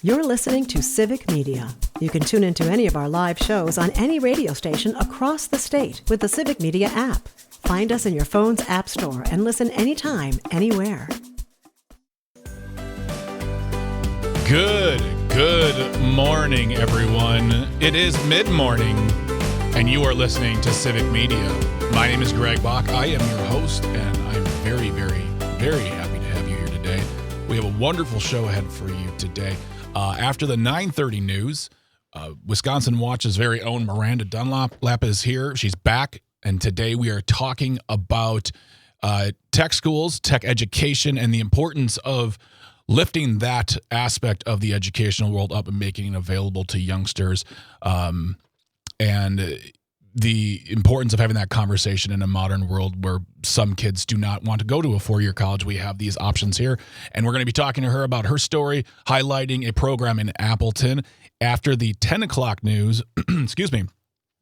You're listening to Civic Media. You can tune into any of our live shows on any radio station across the state with the Civic Media app. Find us in your phone's app store and listen anytime, anywhere. Good morning, everyone. It is mid-morning, and you are listening to Civic Media. My name is Greg Bach. I am your host, and I'm very, very, very happy to have you here today. We have a wonderful show ahead for you today. After the 9:30 news, Wisconsin Watch's very own Miranda Dunlap is here. She's back, and today we are talking about tech schools, tech education, and the importance of lifting that aspect of the educational world up and making it available to youngsters, and the importance of having that conversation in a modern world where some kids do not want to go to a four-year college. We have these options here, and we're going to be talking to her about her story, highlighting a program in Appleton. After the 10 o'clock news,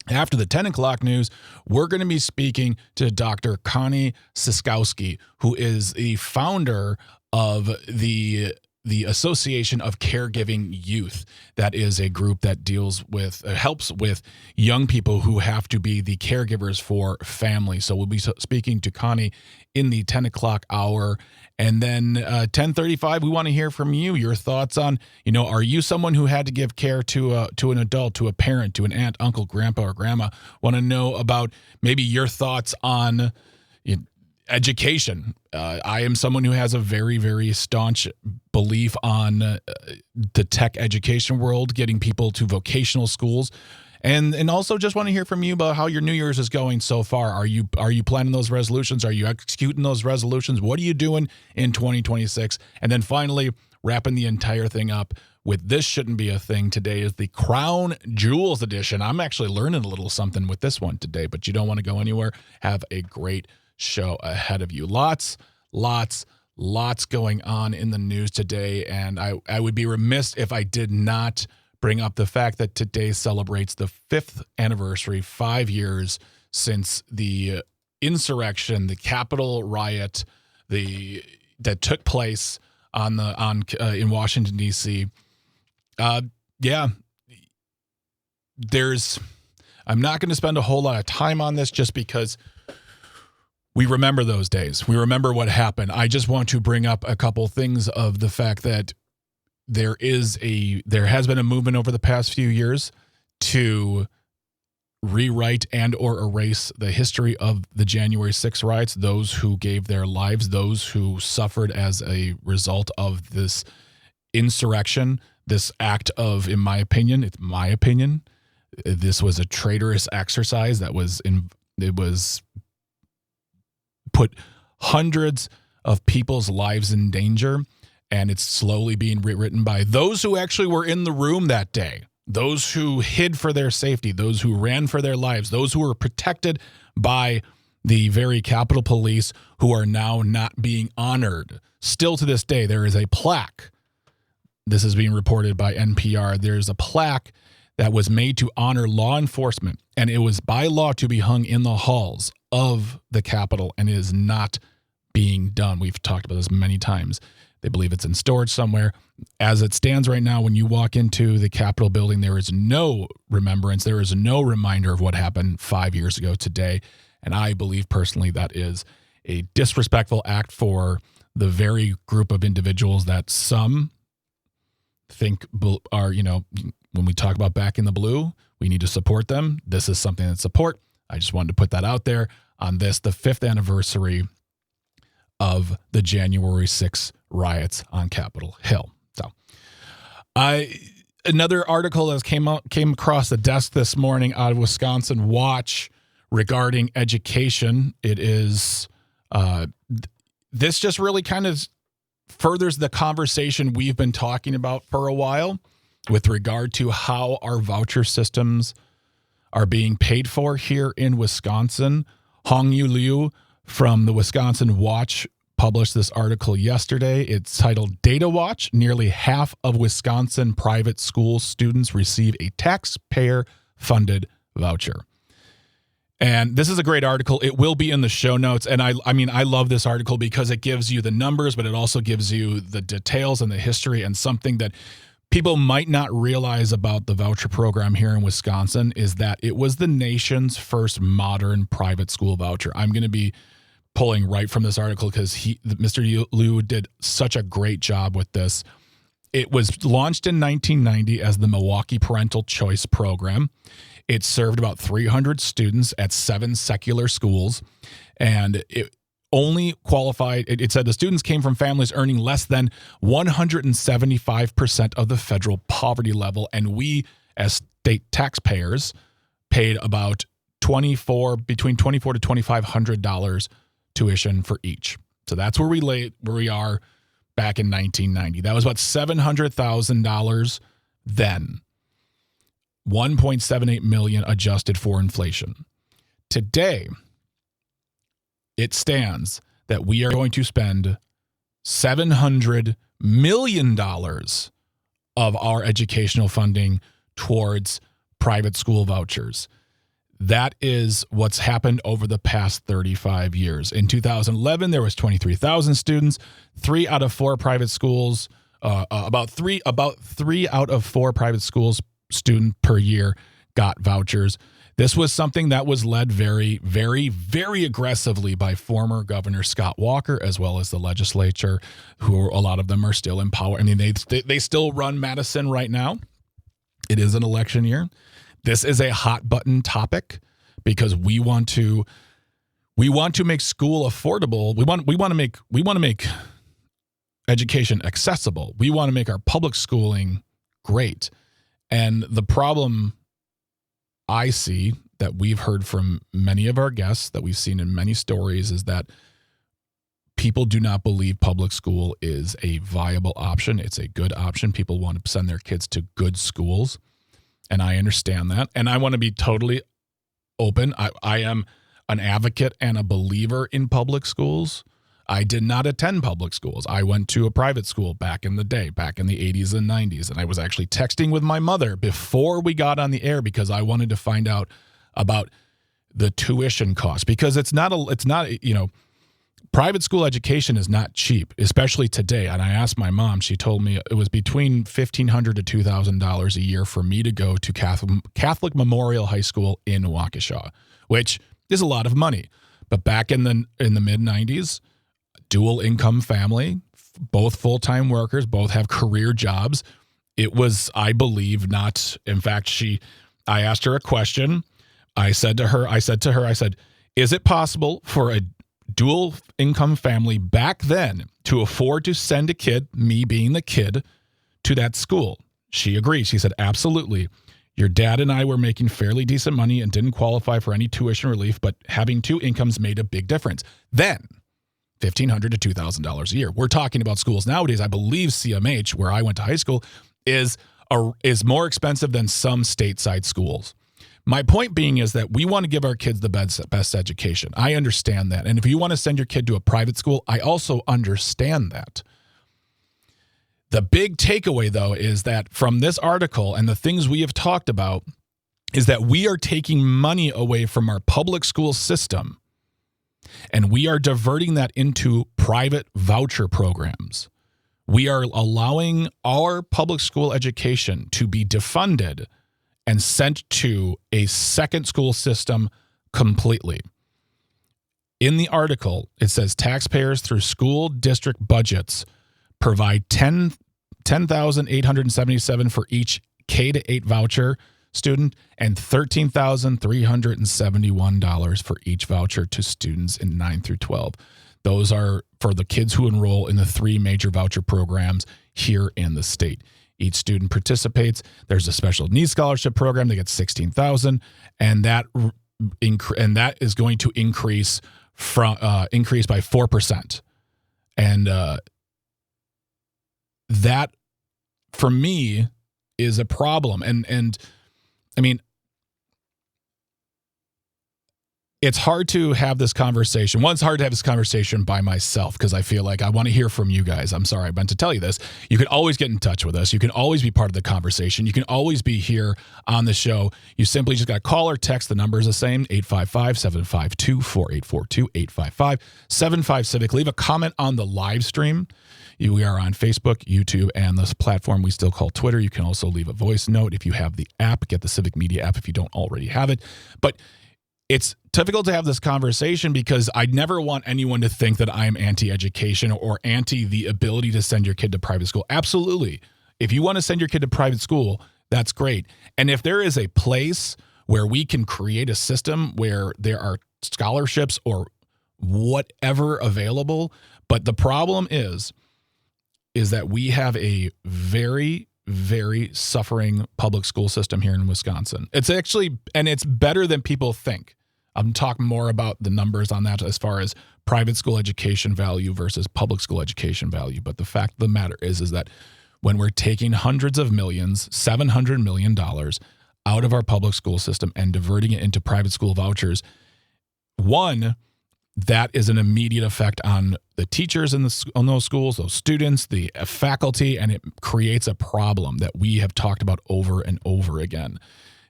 after the 10 o'clock news, we're going to be speaking to Dr. Connie Siskowski, who is the founder of the Association of Caregiving Youth. That is a group that deals with, helps with young people who have to be the caregivers for families. So we'll be speaking to Connie in the 10 o'clock hour. And then 10:35, we want to hear from you, your thoughts on, are you someone who had to give care to an adult, to a parent, to an aunt, uncle, grandpa, or grandma? Want to know about maybe your thoughts on education. I am someone who has a very, very staunch belief on the tech education world, getting people to vocational schools, and also just want to hear from you about how your New Year's is going so far. Are you planning those resolutions? Are you executing those resolutions? What are you doing in 2026? And then finally, wrapping the entire thing up with This Shouldn't Be a Thing. Today is the Crown Jewels edition. I'm actually learning a little something with this one today, but you don't want to go anywhere. Have a great show ahead of you. Lots going on in the news today, and I would be remiss if I did not bring up the fact that today celebrates the 5th anniversary, 5 years since the insurrection, the Capitol riot, that took place in Washington D.C. I'm not going to spend a whole lot of time on this just because we remember those days. We remember what happened. I just want to bring up a couple things of the fact that there has been a movement over the past few years to rewrite and or erase the history of the January 6th riots, those who gave their lives, those who suffered as a result of this insurrection, this act of, it's my opinion, this was a traitorous exercise it was put hundreds of people's lives in danger, and it's slowly being rewritten by those who actually were in the room that day, those who hid for their safety, those who ran for their lives, those who were protected by the very Capitol Police, who are now not being honored. Still to this day, there is a plaque. This is being reported by NPR. There's a plaque that was made to honor law enforcement, and it was by law to be hung in the halls of the Capitol, and it is not being done. We've talked about this many times. They believe it's in storage somewhere. As it stands right now, when you walk into the Capitol building, there is no remembrance. There is no reminder of what happened 5 years ago today, and I believe personally that is a disrespectful act for the very group of individuals that some think are, when we talk about Back in the Blue, we need to support them. This is something that support. I just wanted to put that out there on the 5th anniversary of the January 6th riots on Capitol Hill. So, another article that came across the desk this morning out of Wisconsin Watch regarding education. It is this just really kind of furthers the conversation we've been talking about for a while with regard to how our voucher systems are being paid for here in Wisconsin. Hongyu Liu from the Wisconsin Watch published this article yesterday. It's titled Data Watch. Nearly half of Wisconsin private school students receive a taxpayer-funded voucher. And this is a great article. It will be in the show notes. And I love this article because it gives you the numbers, but it also gives you the details and the history and something that people might not realize about the voucher program here in Wisconsin is that it was the nation's first modern private school voucher. I'm going to be pulling right from this article because Mr. Liu did such a great job with this. It was launched in 1990 as the Milwaukee Parental Choice Program. It served about 300 students at 7 secular schools, and it only qualified, it said the students came from families earning less than 175% of the federal poverty level, and we as state taxpayers paid about between $2,400 to $2,500 tuition for each. So that's where we are back in 1990. That was about $700,000 then. 1.78 million adjusted for inflation. Today, it stands that we are going to spend $700 million of our educational funding towards private school vouchers. That is what's happened over the past 35 years. In 2011, there was 23,000 students, 3 out of 4 private schools, about three out of 4 private schools student per year got vouchers. This was something that was led very, very, very aggressively by former Governor Scott Walker, as well as the legislature, who a lot of them are still in power. I mean, they still run Madison right now. It is an election year. This is a hot button topic because we want to make school affordable. We want to make education accessible. We want to make our public schooling great. And the problem I see that we've heard from many of our guests, that we've seen in many stories, is that people do not believe public school is a viable option. It's a good option. People want to send their kids to good schools. And I understand that. And I want to be totally open. I am an advocate and a believer in public schools. I did not attend public schools. I went to a private school back in the day, back in the 80s and 90s. And I was actually texting with my mother before we got on the air because I wanted to find out about the tuition cost, because private school education is not cheap, especially today. And I asked my mom, she told me it was between $1,500 to $2,000 a year for me to go to Catholic Memorial High School in Waukesha, which is a lot of money. But back in the mid 90s, dual income family, both full-time workers, both have career jobs. It was, I believe, not, in fact, I asked her a question. I said to her, is it possible for a dual income family back then to afford to send a kid, me being the kid, to that school? She agreed. She said, absolutely. Your dad and I were making fairly decent money and didn't qualify for any tuition relief, but having 2 incomes made a big difference. Then, $1,500 to $2,000 a year. We're talking about schools nowadays. I believe CMH, where I went to high school, is more expensive than some stateside schools. My point being is that we want to give our kids the best education. I understand that. And if you want to send your kid to a private school, I also understand that. The big takeaway, though, is that from this article and the things we have talked about is that we are taking money away from our public school system, and we are diverting that into private voucher programs. We are allowing our public school education to be defunded and sent to a second school system completely. In the article, it says taxpayers through school district budgets provide $10,877 for each K-8 voucher student and $13,371 for each voucher to students in 9 through 12. Those are for the kids who enroll in the 3 major voucher programs here in the state. Each student participates. There's a special needs scholarship program. They get $16,000, and that is going to increase by 4%. And that, for me, is a problem. And I mean, it's hard to have this conversation. One, it's hard to have this conversation by myself because I feel like I want to hear from you guys. I'm sorry, I meant to tell you this. You can always get in touch with us. You can always be part of the conversation. You can always be here on the show. You simply just got to call or text. The number is the same, 855-752-4842, 855-75-CIVIC. Leave a comment on the live stream. We are on Facebook, YouTube, and this platform we still call Twitter. You can also leave a voice note if you have the app. Get the Civic Media app if you don't already have it. But it's difficult to have this conversation because I never want anyone to think that I'm anti-education or anti the ability to send your kid to private school. Absolutely. If you want to send your kid to private school, that's great. And if there is a place where we can create a system where there are scholarships or whatever available, but the problem is that we have a very, very suffering public school system here in Wisconsin. It's actually, and it's better than people think. I'm talking more about the numbers on that as far as private school education value versus public school education value. But the fact of the matter is that when we're taking hundreds of millions, $700 million out of our public school system and diverting it into private school vouchers, one, that is an immediate effect on the teachers on those schools, those students, the faculty, and it creates a problem that we have talked about over and over again.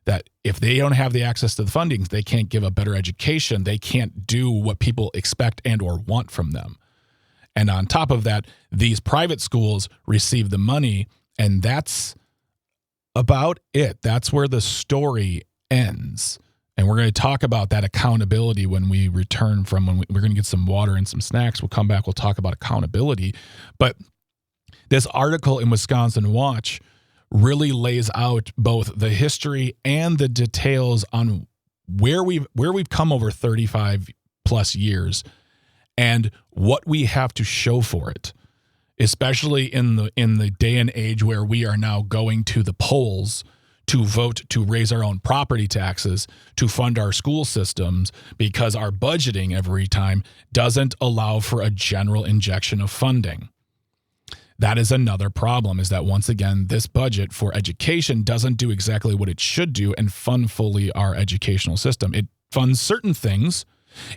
That if they don't have the access to the funding, they can't give a better education. They can't do what people expect and or want from them. And on top of that, these private schools receive the money, and that's about it. That's where the story ends. And we're going to talk about that accountability when we return from we're going to get some water and some snacks. We'll come back. We'll talk about accountability. But this article in Wisconsin Watch really lays out both the history and the details on where we've come over 35 plus years and what we have to show for it, especially in the day and age where we are now going to the polls to vote to raise our own property taxes to fund our school systems because our budgeting every time doesn't allow for a general injection of funding. That is another problem, is that once again, this budget for education doesn't do exactly what it should do and fund fully our educational system. It funds certain things.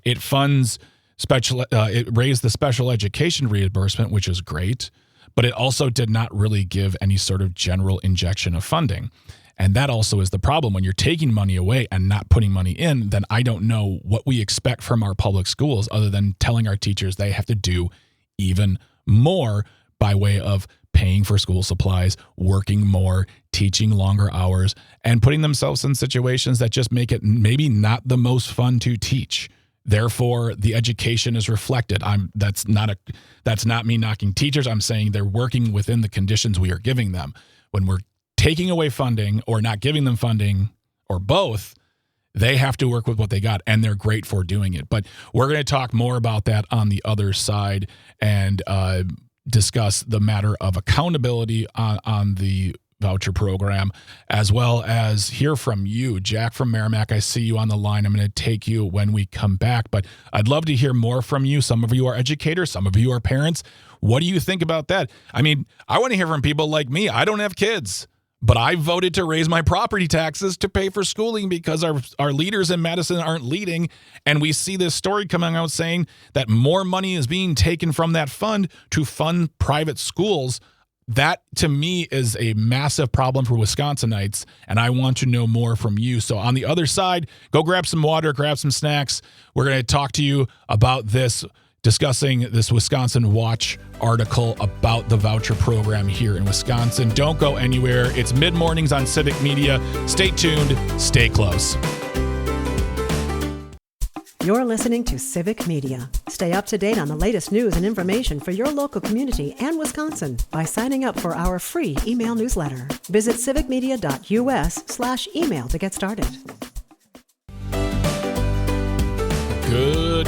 It funds it raised the special education reimbursement, which is great, but it also did not really give any sort of general injection of funding. And that also is the problem. When you're taking money away and not putting money in, then I don't know what we expect from our public schools other than telling our teachers they have to do even more by way of paying for school supplies, working more, teaching longer hours, and putting themselves in situations that just make it maybe not the most fun to teach. Therefore, the education is reflected. That's not me knocking teachers. I'm saying they're working within the conditions we are giving them. When we're taking away funding or not giving them funding or both, they have to work with what they got, and they're great for doing it. But we're going to talk more about that on the other side and discuss the matter of accountability on the voucher program, as well as hear from you. Jack from Merrimack, I see you on the line. I'm going to take you when we come back, but I'd love to hear more from you. Some of you are educators, some of you are parents. What do you think about that? I mean, I want to hear from people like me. I don't have kids, but I voted to raise my property taxes to pay for schooling because our leaders in Madison aren't leading. And we see this story coming out saying that more money is being taken from that fund to fund private schools. That, to me, is a massive problem for Wisconsinites, and I want to know more from you. So on the other side, go grab some water, grab some snacks. We're going to talk to you about this, discussing this Wisconsin Watch article about the voucher program here in Wisconsin. Don't go anywhere. It's mid-mornings on Civic Media. Stay tuned. Stay close. You're listening to Civic Media. Stay up to date on the latest news and information for your local community and Wisconsin by signing up for our free email newsletter. Visit civicmedia.us/email to get started.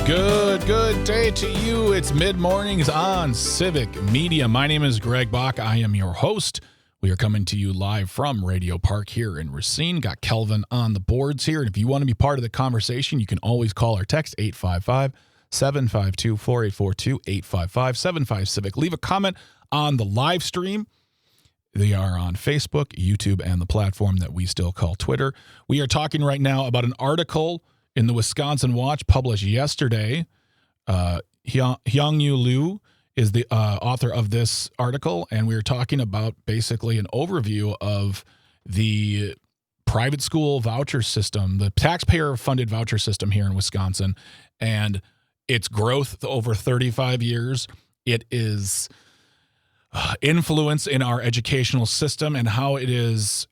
Good day to you. It's mid-mornings on Civic Media. My name is Greg Bach. I am your host. We are coming to you live from Radio Park here in Racine. Got Kelvin on the boards here. And if you want to be part of the conversation, you can always call or text 855-752-4842, 855-75-CIVIC. Leave a comment on the live stream. They are on Facebook, YouTube, and the platform that we still call Twitter. We are talking right now about an article in the Wisconsin Watch published yesterday, Hyungyu Liu is the author of this article, and we were talking about basically an overview of the private school voucher system, the taxpayer-funded voucher system here in Wisconsin, and its growth over 35 years. It is influence in our educational system and how it is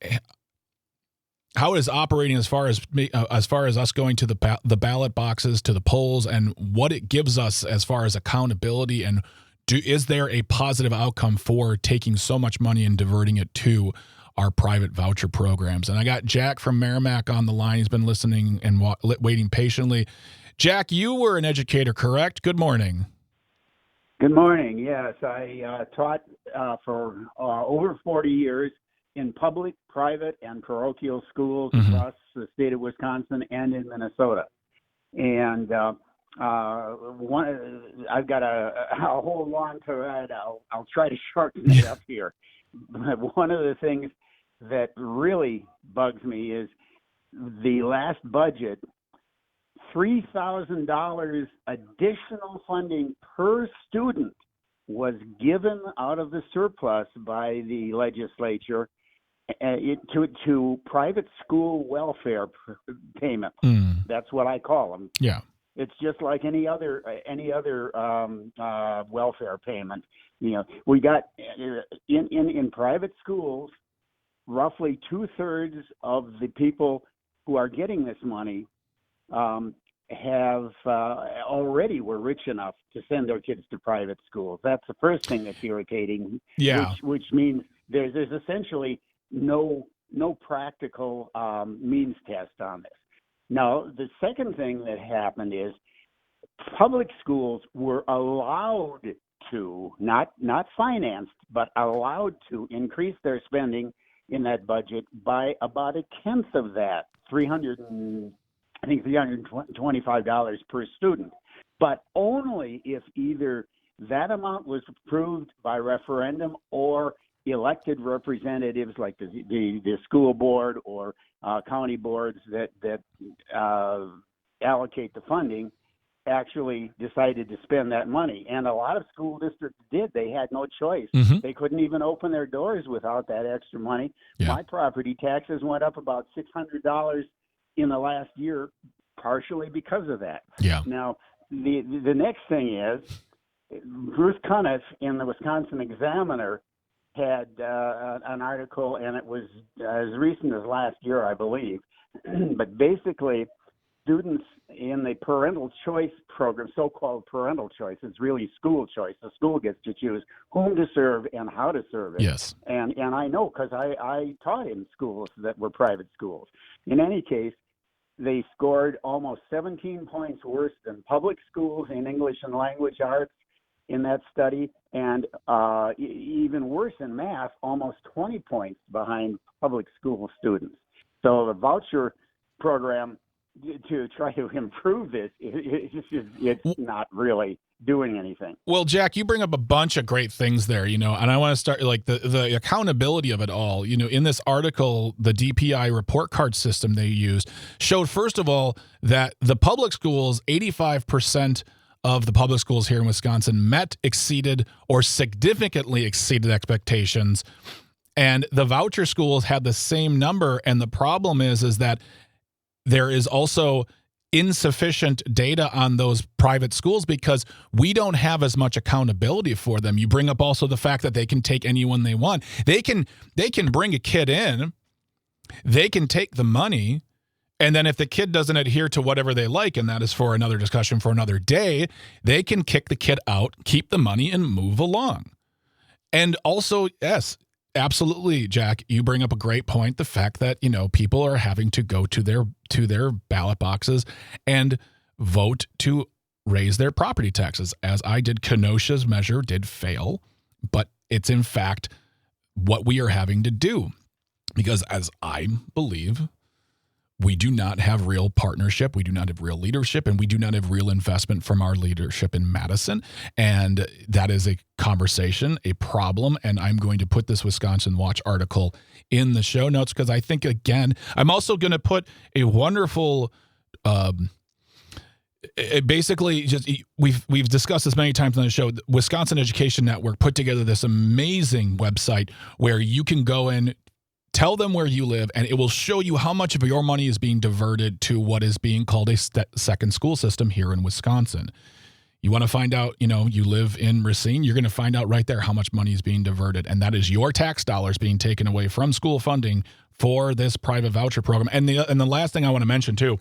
operating as far as us going to the ballot boxes, to the polls, and what it gives us as far as accountability, and is there a positive outcome for taking so much money and diverting it to our private voucher programs. And I got Jack from Merrimack on the line. He's been listening and waiting patiently. Jack, you were an educator, correct? Good morning. Good morning. Yes, I taught for over 40 years in public, private, and parochial schools across the state of Wisconsin and in Minnesota. And I've got a whole long thread. I'll try to shorten it up here. But one of the things that really bugs me is the last budget, $3,000 additional funding per student was given out of the surplus by the legislature to private school welfare payments. That's what I call them. Yeah. It's just like any other welfare payment. You know, we got in private schools, roughly 2/3 of the people who are getting this money have already were rich enough to send their kids to private schools. That's the first thing that's irritating. Yeah. Which means there's essentially no practical means test on this. Now, the second thing that happened is public schools were allowed to, not financed, but allowed to increase their spending in that budget by about 1/10 of that, $325 per student, but only if either that amount was approved by referendum or elected representatives like the school board or county boards that allocate the funding actually decided to spend that money. And a lot of school districts did. They had no choice. They couldn't even open their doors without that extra money. Yeah. My property taxes went up about $600 in the last year, partially because of that. Yeah. Now, the next thing is Bruce Cuniff in the Wisconsin Examiner had an article, and it was as recent as last year, I believe. But basically, students in the parental choice program, so-called parental choice, it's really school choice. The school gets to choose whom to serve and how to serve it. Yes. And I know because I taught in schools that were private schools. In any case, they scored almost 17 points worse than public schools in English and language arts in that study, and even worse in math, almost 20 points behind public school students. So the voucher program, to try to improve this, it's not really doing anything. Well, Jack, you bring up a bunch of great things there, and I want to start like the accountability of it all. In this article, the DPI report card system they used showed, first of all, that the public schools, 85% of the public schools here in Wisconsin met, exceeded, or significantly exceeded expectations. And the voucher schools had the same number. And the problem is that there is also insufficient data on those private schools because we don't have as much accountability for them. You bring up also the fact that they can take anyone they want. They can bring a kid in, they can take the money, and then if the kid doesn't adhere to whatever they like, and that is for another discussion for another day, they can kick the kid out, keep the money, and move along. And also, yes, absolutely, Jack, you bring up a great point. The fact that, people are having to go to their ballot boxes and vote to raise their property taxes. As I did, Kenosha's measure did fail, but it's in fact what we are having to do. Because as I believe, we do not have real partnership, we do not have real leadership, and we do not have real investment from our leadership in Madison. And that is a conversation, a problem, and I'm going to put this Wisconsin Watch article in the show notes because I think, again, I'm also going to put a wonderful it basically just we've discussed this many times on the show. The Wisconsin Education Network put together this amazing website where you can go in, tell them where you live, and it will show you how much of your money is being diverted to what is being called a second school system here in Wisconsin. You want to find out, you live in Racine, you're going to find out right there how much money is being diverted. And that is your tax dollars being taken away from school funding for this private voucher program. And the last thing I want to mention, too,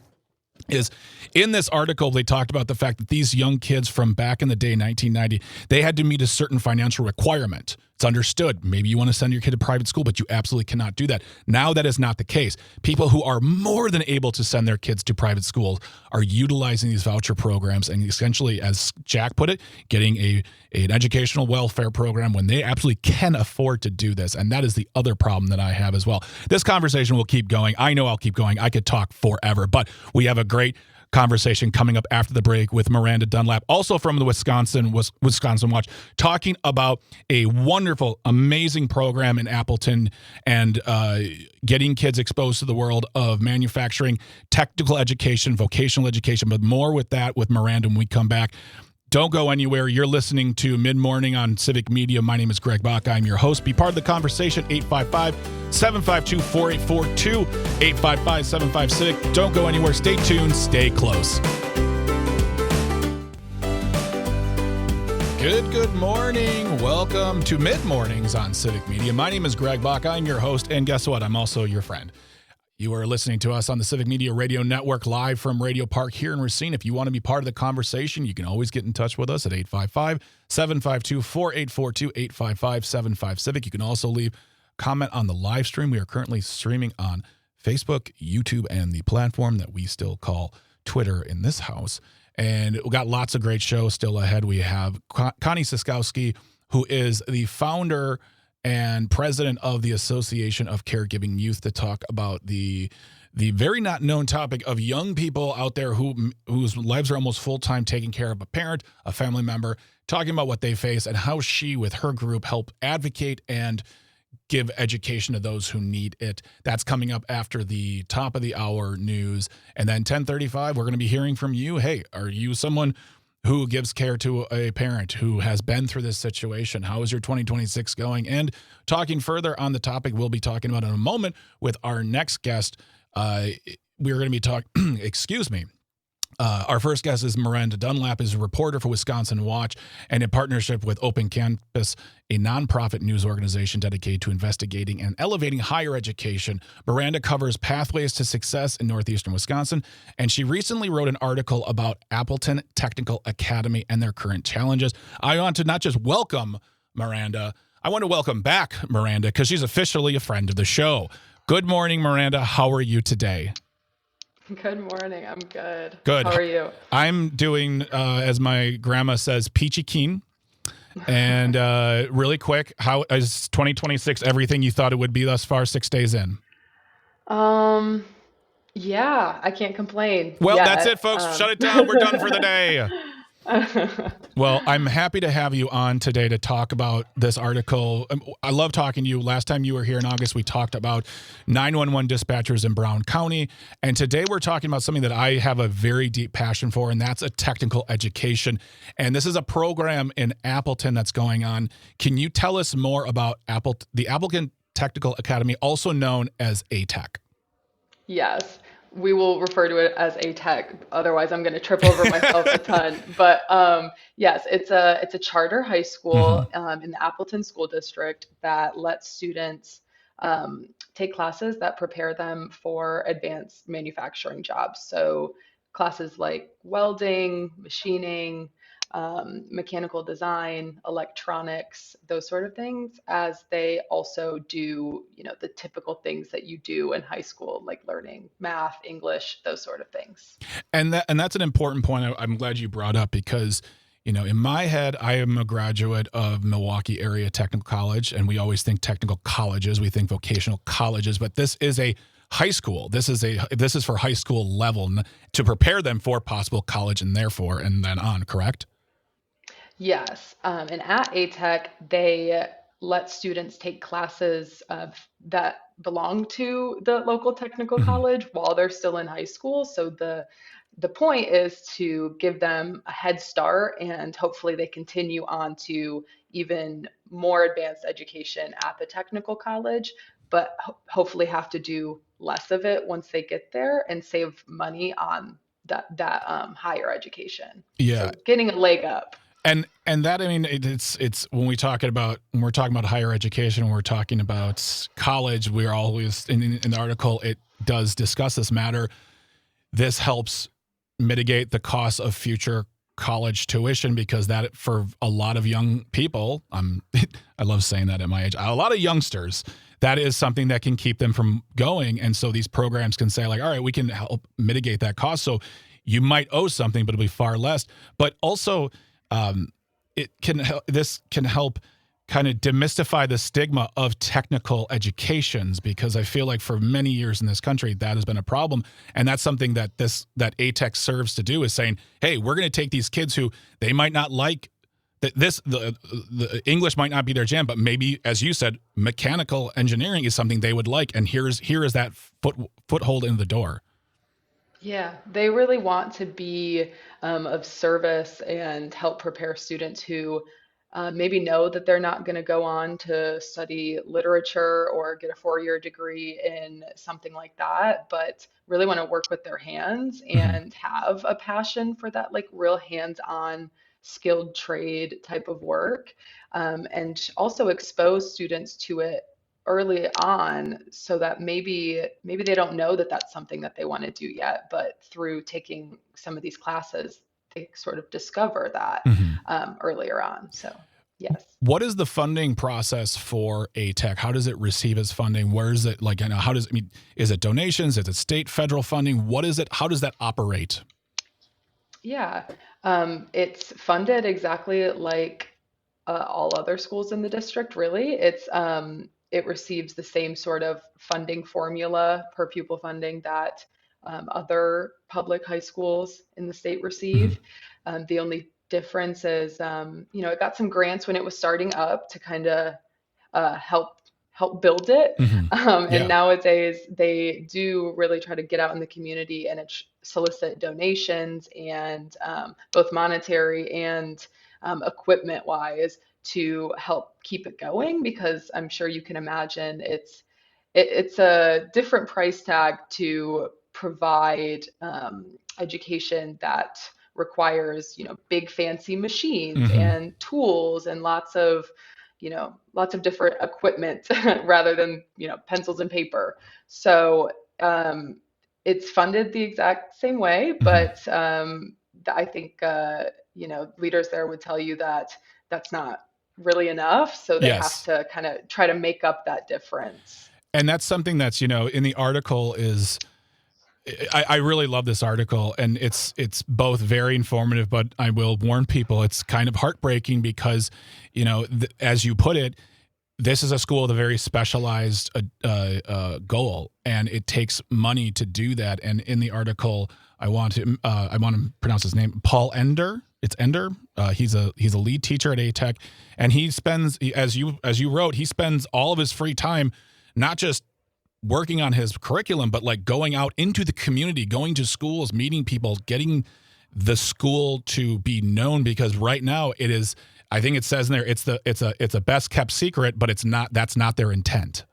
is in this article, they talked about the fact that these young kids from back in the day, 1990, they had to meet a certain financial requirement. It's understood. Maybe you want to send your kid to private school, but you absolutely cannot do that. Now that is not the case. People who are more than able to send their kids to private schools are utilizing these voucher programs and essentially, as Jack put it, getting an educational welfare program when they absolutely can afford to do this. And that is the other problem that I have as well. This conversation will keep going. I know I'll keep going. I could talk forever, but we have a great conversation coming up after the break with Miranda Dunlap, also from the Wisconsin Watch, talking about a wonderful, amazing program in Appleton and getting kids exposed to the world of manufacturing, technical education, vocational education, but more with that with Miranda when we come back. Don't go anywhere. You're listening to Mid-Morning on Civic Media. My name is Greg Bach. I'm your host. Be part of the conversation, 855-752-4842, 855-75-CIVIC. Don't go anywhere. Stay tuned. Stay close. Good morning. Welcome to Mid-Mornings on Civic Media. My name is Greg Bach. I'm your host, and guess what? I'm also your friend. You are listening to us on the Civic Media Radio Network live from Radio Park here in Racine. If you want to be part of the conversation, you can always get in touch with us at 855-752-4842, 855-75-CIVIC. You can also leave a comment on the live stream. We are currently streaming on Facebook, YouTube, and the platform that we still call Twitter in this house. And we've got lots of great shows still ahead. We have Connie Siskowski, who is the founder and president of the Association of Caregiving Youth, to talk about the very not known topic of young people out there whose lives are almost full-time taking care of a parent, a family member, talking about what they face and how she, with her group, help advocate and give education to those who need it. That's coming up after the top of the hour news. And then 10:35, we're going to be hearing from you. Hey, are you someone who gives care to a parent who has been through this situation? How is your 2026 going? And talking further on the topic we'll be talking about in a moment with our next guest, we're going to be talking, our first guest is Miranda Dunlap, is a reporter for Wisconsin Watch, and in partnership with Open Campus, a nonprofit news organization dedicated to investigating and elevating higher education. Miranda covers pathways to success in northeastern Wisconsin, and she recently wrote an article about Appleton Technical Academy and their current challenges. I want to not just welcome Miranda, I want to welcome back Miranda because she's officially a friend of the show. Good morning, Miranda. How are you today? Good morning. I'm good. Good. How are you? I'm doing, as my grandma says, peachy keen. And really quick, how is 2026 everything you thought it would be thus far, 6 days in? Yeah, I can't complain. Well, yet. That's it, folks. Shut it down. We're done for the day. Well, I'm happy to have you on today to talk about this article. I love talking to you. Last time you were here in August, we talked about 911 dispatchers in Brown County. And today we're talking about something that I have a very deep passion for, and that's a technical education. And this is a program in Appleton that's going on. Can you tell us more about the Appleton Technical Academy, also known as ATEC? Yes. We will refer to it as ATEC. Otherwise, I'm going to trip over myself a ton. But yes, it's a charter high school in the Appleton School District that lets students take classes that prepare them for advanced manufacturing jobs. So classes like welding, machining, mechanical design, electronics, those sort of things, as they also do, the typical things that you do in high school, like learning math, English, those sort of things. And that's an important point I'm glad you brought up because, in my head, I am a graduate of Milwaukee Area Technical College, and we always think technical colleges, we think vocational colleges, but this is a high school. This is for high school level to prepare them for possible college and then on, correct? Yes. And at ATEC, they let students take classes that belong to the local technical college while they're still in high school. So the the point is to give them a head start, and hopefully they continue on to even more advanced education at the technical college, but hopefully have to do less of it once they get there and save money on that higher education. Yeah. So getting a leg up. And that, I mean, it's when we're talking about higher education, when we're talking about college, we're always in the article, it does discuss this matter. This helps mitigate the cost of future college tuition, because that, for a lot of young people, I love saying that at my age, a lot of youngsters, that is something that can keep them from going. And so these programs can say, like, all right, we can help mitigate that cost. So you might owe something, but it'll be far less. But also, this can help kind of demystify the stigma of technical educations, because I feel like for many years in this country, that has been a problem. And that's something that ATEC serves to do, is saying, hey, we're going to take these kids who they might not like, the English might not be their jam, but maybe, as you said, mechanical engineering is something they would like. And here is that foothold in the door. Yeah, they really want to be of service and help prepare students who maybe know that they're not going to go on to study literature or get a 4-year degree in something like that, but really want to work with their hands and have a passion for that, like real hands-on skilled trade type of work, and also expose students to it early on, so that maybe they don't know that that's something that they want to do yet, but through taking some of these classes, they sort of discover that earlier on. So yes. What is the funding process for ATEC? How does it receive its funding? Where is it, like, is it donations? Is it state, federal funding? What is it? How does that operate? Yeah, it's funded exactly like all other schools in the district, really. It receives the same sort of funding formula per pupil funding that other public high schools in the state receive. The only difference is, it got some grants when it was starting up to kind of help build it. And nowadays they do really try to get out in the community and solicit donations, and both monetary and equipment wise, to help keep it going, because I'm sure you can imagine it's a different price tag to provide education that requires, big fancy machines and tools and lots of different equipment rather than, pencils and paper. So it's funded the exact same way, but I think leaders there would tell you that that's not really enough. So they have to kind of try to make up that difference. And that's something that's, in the article is, I really love this article, and it's both very informative, but I will warn people, it's kind of heartbreaking because, as you put it, this is a school with a very specialized goal, and it takes money to do that. And in the article, I want to pronounce his name, Paul Ender. It's Ender. He's a lead teacher at ATEC, and he spends, as you wrote, he spends all of his free time not just working on his curriculum, but like going out into the community, going to schools, meeting people, getting the school to be known. Because right now it is, I think it says in there, it's a best kept secret, but that's not their intent.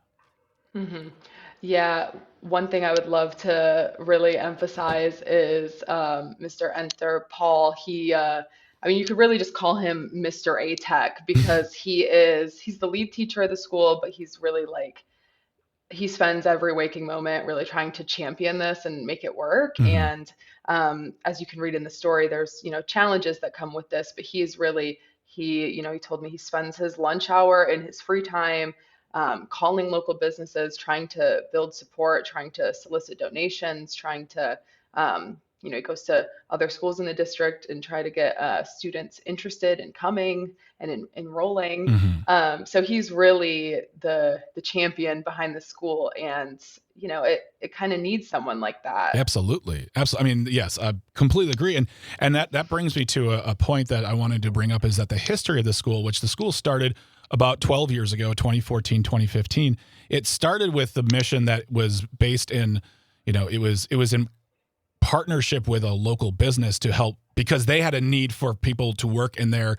Yeah. One thing I would love to really emphasize is Mr. Enter, Paul. You could really just call him Mr. ATEC, because he's the lead teacher of the school, but he's really he spends every waking moment really trying to champion this and make it work. And as you can read in the story, there's, challenges that come with this, but he told me he spends his lunch hour and his free time calling local businesses, trying to build support, trying to solicit donations, trying to, he goes to other schools in the district and try to get students interested in coming and enrolling. So he's really the champion behind the school, and it kind of needs someone like that. Absolutely. I mean, yes, I completely agree. And that brings me to a point that I wanted to bring up, is that the history of the school, which the school started about 12 years ago, 2014, 2015, it started with the mission that was based in, it was in partnership with a local business to help, because they had a need for people to work in their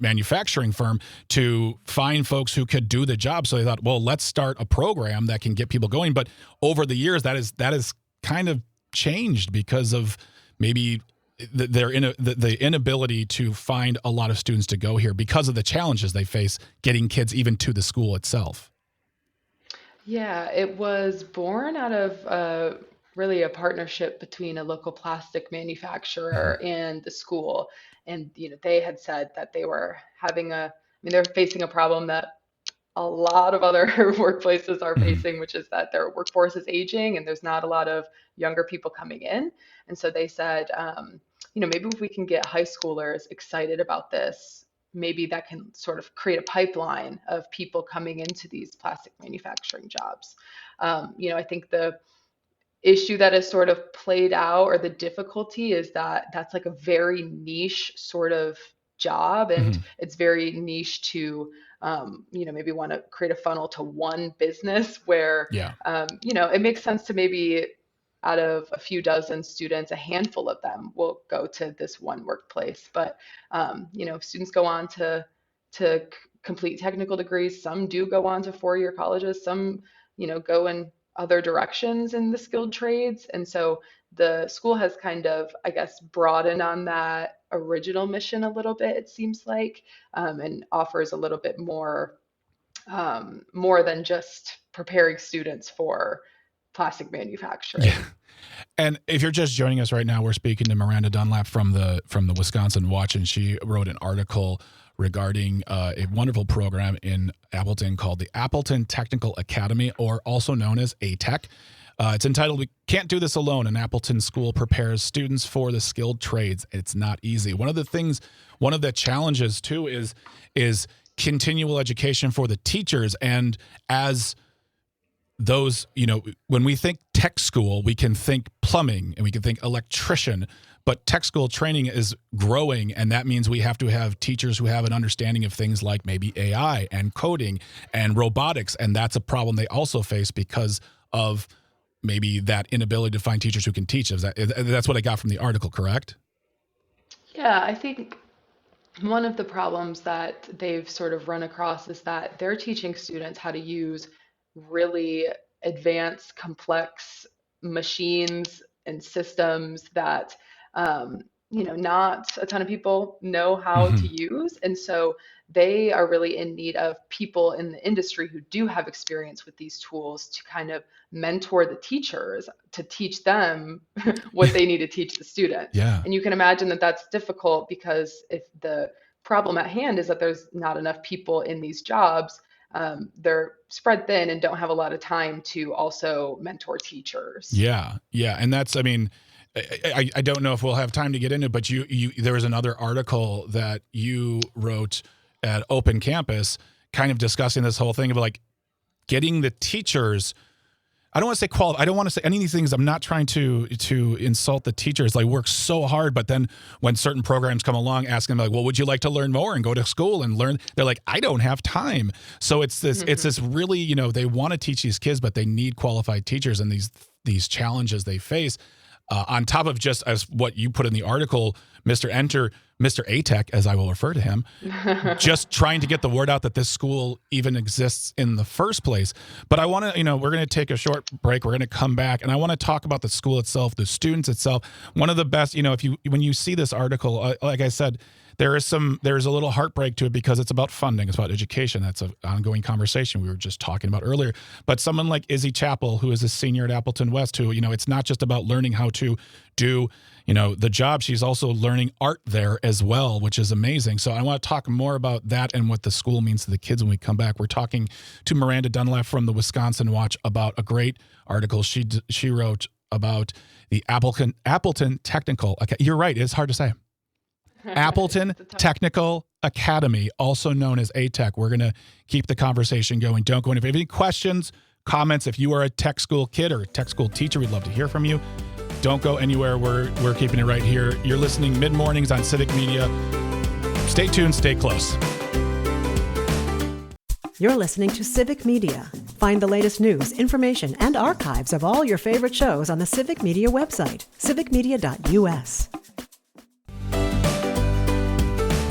manufacturing firm to find folks who could do the job. So they thought, well, let's start a program that can get people going. But over the years, that is kind of changed because of maybe the inability to find a lot of students to go here because of the challenges they face getting kids even to the school itself. Yeah, it was born out of really a partnership between a local plastic manufacturer and the school. And, they had said that they were they're facing a problem that a lot of other workplaces are facing, which is that their workforce is aging and there's not a lot of younger people coming in. And so they said, maybe if we can get high schoolers excited about this, maybe that can sort of create a pipeline of people coming into these plastic manufacturing jobs. I think the issue that has sort of played out, or the difficulty, is that that's like a very niche sort of job, and it's very niche to maybe want to create a funnel to one business where it makes sense to maybe out of a few dozen students, a handful of them will go to this one workplace. But students go on to complete technical degrees. Some do go on to four-year colleges. Some go in other directions in the skilled trades. And so the school has kind of, I guess, broadened on that original mission a little bit, it seems like, and offers a little bit more than just preparing students for plastic manufacturing. Yeah. And if you're just joining us right now, we're speaking to Miranda Dunlap from the Wisconsin Watch, and she wrote an article regarding a wonderful program in Appleton called the Appleton Technical Academy, or also known as ATEC. It's entitled, "We Can't Do This Alone. An Appleton School Prepares Students for the Skilled Trades." It's not easy. One of the challenges too is continual education for the teachers. And as those, when we think tech school, we can think plumbing and we can think electrician, but tech school training is growing. And that means we have to have teachers who have an understanding of things like maybe AI and coding and robotics. And that's a problem they also face because of maybe that inability to find teachers who can teach. That's what I got from the article, correct? Yeah, I think one of the problems that they've sort of run across is that they're teaching students how to use really advanced, complex machines and systems that, not a ton of people know how to use. And so they are really in need of people in the industry who do have experience with these tools to kind of mentor the teachers to teach them what they need to teach the students. Yeah. And you can imagine that that's difficult because if the problem at hand is that there's not enough people in these jobs, they're spread thin and don't have a lot of time to also mentor teachers. Yeah. And that's, I don't know if we'll have time to get into it, but there was another article that you wrote at Open Campus kind of discussing this whole thing of like getting the teachers. I don't want to say qualified. I don't want to say any of these things. I'm not trying to insult the teachers. They work so hard, but then when certain programs come along, asking them like, well, would you like to learn more and go to school and learn? They're like, I don't have time. So it's this really, they want to teach these kids, but they need qualified teachers, and these challenges they face. On top of just as what you put in the article, Mr. ATEC, as I will refer to him, just trying to get the word out that this school even exists in the first place. But I want to, we're going to take a short break. We're going to come back, and I want to talk about the school itself, the students itself. One of the best, when you see this article, like I said, there's a little heartbreak to it because it's about funding. It's about education. That's an ongoing conversation we were just talking about earlier. But someone like Izzy Chappell, who is a senior at Appleton West, who, it's not just about learning how to do, the job. She's also learning art there as well, which is amazing. So I want to talk more about that and what the school means to the kids when we come back. We're talking to Miranda Dunlap from the Wisconsin Watch about a great article she wrote about the Appleton Technical. You're right. It's hard to say. Appleton Technical Academy, also known as ATEC. We're going to keep the conversation going. Don't go in. If you have any questions, comments, if you are a tech school kid or a tech school teacher, we'd love to hear from you. Don't go anywhere. We're keeping it right here. You're listening mid-mornings on Civic Media. Stay tuned. Stay close. You're listening to Civic Media. Find the latest news, information, and archives of all your favorite shows on the Civic Media website, civicmedia.us.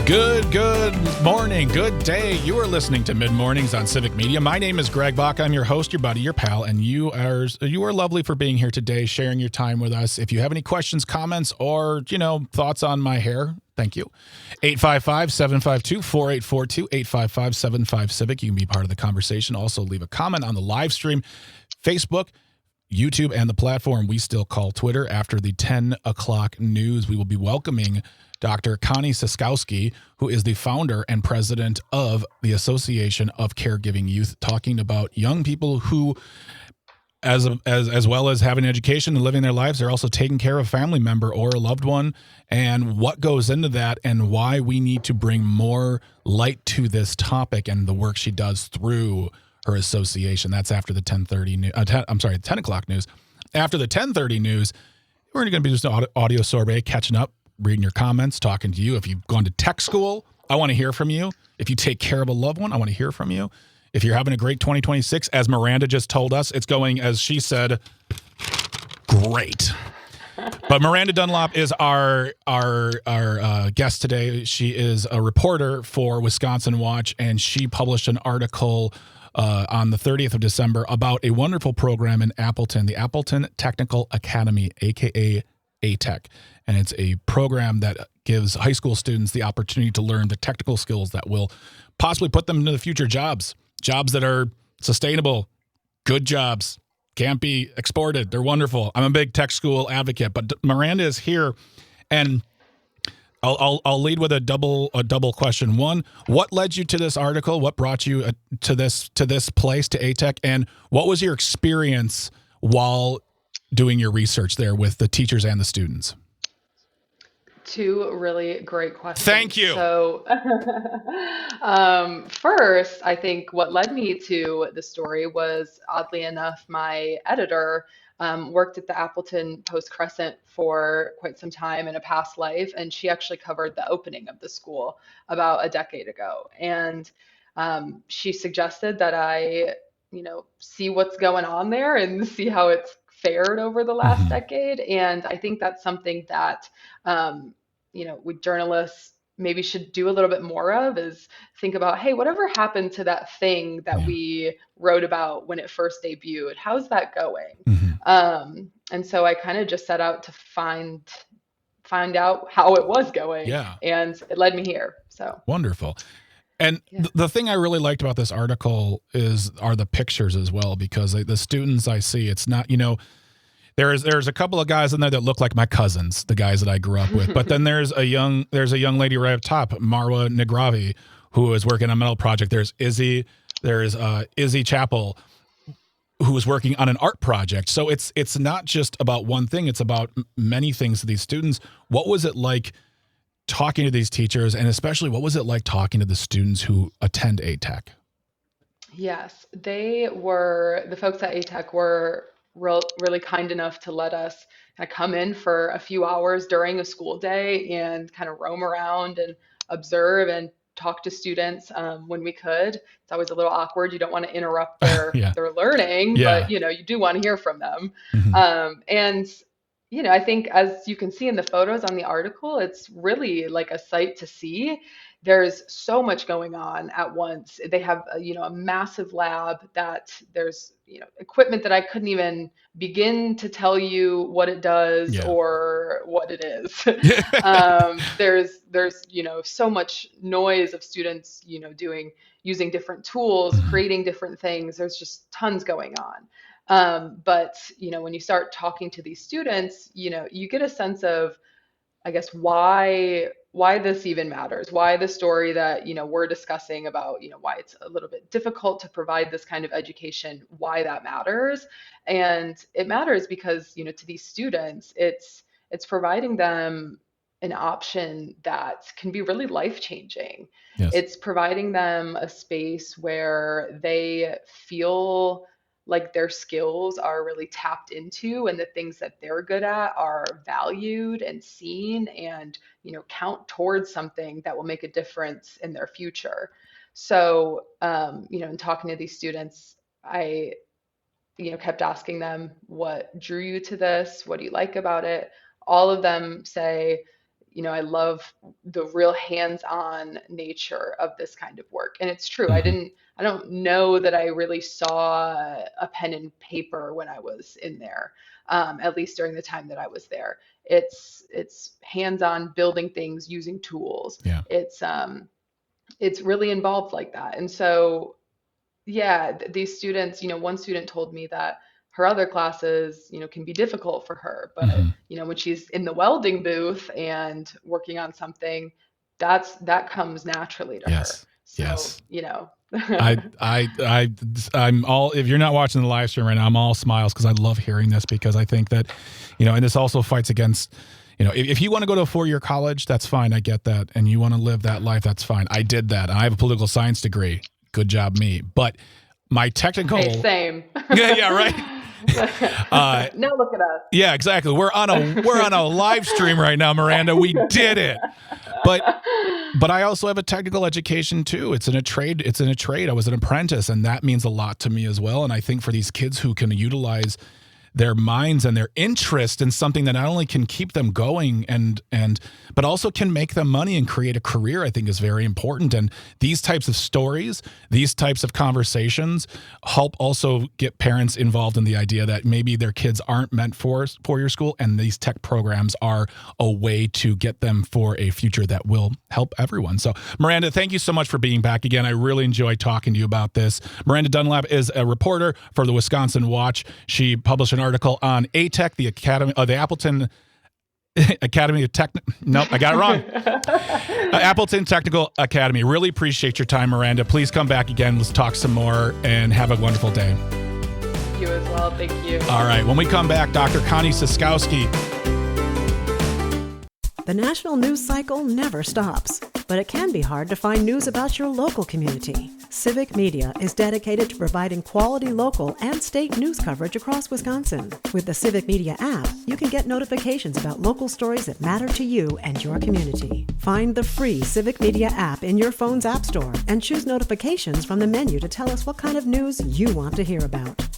Good morning, good day. You are listening to Mid Mornings on Civic Media. My name is Greg Bach. I'm your host, your buddy, your pal, and you are lovely for being here today, sharing your time with us. If you have any questions, comments, or thoughts on my hair, thank you. 855-752-4842, 855-75-CIVIC. You can be part of the conversation. Also, leave a comment on the live stream, Facebook, YouTube, and the platform we still call Twitter. After the 10 o'clock news, we will be welcoming Dr. Connie Siskowski, who is the founder and president of the Association of Caregiving Youth, talking about young people who, as well as having an education and living their lives, they're also taking care of a family member or a loved one, and what goes into that and why we need to bring more light to this topic and the work she does through her association. That's after the 10 o'clock news. After the 10:30 news, we're going to be just an audio sorbet, catching up, reading your comments, talking to you. If you've gone to tech school, I want to hear from you. If you take care of a loved one, I want to hear from you. If you're having a great 2026, as Miranda just told us, it's going, as she said, great. But Miranda Dunlop is our guest today. She is a reporter for Wisconsin Watch, and she published an article on the 30th of December about a wonderful program in Appleton, the Appleton Technical Academy, a.k.a. ATEC. And it's a program that gives high school students the opportunity to learn the technical skills that will possibly put them into the future jobs that are sustainable, good jobs, can't be exported. They're wonderful. I'm a big tech school advocate, but Miranda is here, and I'll lead with a double question. One, what led you to this article? What brought you to this place, to ATEC, and what was your experience while doing your research there with the teachers and the students? Two really great questions. Thank you. So, first, I think what led me to the story was, oddly enough, my editor worked at the Appleton Post-Crescent for quite some time in a past life, and she actually covered the opening of the school about a decade ago. And she suggested that I, see what's going on there and see how it's fared over the last decade. And I think that's something that, we journalists maybe should do a little bit more of, is think about, hey, whatever happened to that thing that we wrote about when it first debuted? How's that going? And so I kind of just set out to find out how it was going. Yeah. And it led me here. So wonderful. And the thing I really liked about this article are the pictures as well, because the students I see, it's not, there's a couple of guys in there that look like my cousins, the guys that I grew up with. But then there's a young lady right up top, Marwa Negravi, who is working on a metal project. There's Izzy Chappell, who is working on an art project. So it's not just about one thing. It's about many things to these students. What was it like talking to these teachers, and especially what was it like talking to the students who attend ATEC? Yes, the folks at ATEC were really kind enough to let us kind of come in for a few hours during a school day and kind of roam around and observe and talk to students when we could. It's always a little awkward. You don't want to interrupt their learning, but you do want to hear from them. And I think, as you can see in the photos on the article, it's really like a sight to see. There's so much going on at once. They have, a massive lab that there's, equipment that I couldn't even begin to tell you what it does or what it is. There's, so much noise of students, using different tools, creating different things. There's just tons going on. But, when you start talking to these students, you get a sense of, I guess, why this even matters, why the story that, we're discussing about, why it's a little bit difficult to provide this kind of education, why that matters. And it matters because, to these students, it's providing them an option that can be really life-changing. Yes. It's providing them a space where they feel like their skills are really tapped into, and the things that they're good at are valued and seen, and count towards something that will make a difference in their future. So in talking to these students, I, kept asking them, what drew you to this? What do you like about it? All of them say, I love the real hands-on nature of this kind of work. And it's true. Mhm. I don't know that I really saw a pen and paper when I was in there, at least during the time that I was there. It's hands-on building things using tools. Yeah. It's really involved like that. And so, yeah, these students, one student told me that her other classes, can be difficult for her, but Mhm. when she's in the welding booth and working on something, that comes naturally to her. Yes. So, Yes. I'm all, if you're not watching the live stream right now, I'm all smiles because I love hearing this, because I think that, and this also fights against, if you want to go to a 4-year college, that's fine. I get that. And you want to live that life, that's fine. I did that. I have a political science degree. Good job, me. But my technical. Hey, same. Yeah, right. Now look at us. Yeah, exactly. We're on a live stream right now, Miranda. We did it. But I also have a technical education too. It's in a trade. I was an apprentice, and that means a lot to me as well. And I think for these kids who can utilize their minds and their interest in something that not only can keep them going but also can make them money and create a career, I think is very important. And these types of stories, these types of conversations help also get parents involved in the idea that maybe their kids aren't meant for 4-year school, and these tech programs are a way to get them for a future that will help everyone. So Miranda, thank you so much for being back again. I really enjoyed talking to you about this. Miranda Dunlap is a reporter for the Wisconsin Watch. She published an article on ATEC, the Appleton Academy of Nope, I got it wrong. Appleton Technical Academy. Really appreciate your time, Miranda. Please come back again. Let's talk some more, and have a wonderful day. You as well. Thank you. All right. When we come back, Dr. Connie Siskowski. The national news cycle never stops, but it can be hard to find news about your local community. Civic Media is dedicated to providing quality local and state news coverage across Wisconsin. With the Civic Media app, you can get notifications about local stories that matter to you and your community. Find the free Civic Media app in your phone's app store and choose notifications from the menu to tell us what kind of news you want to hear about.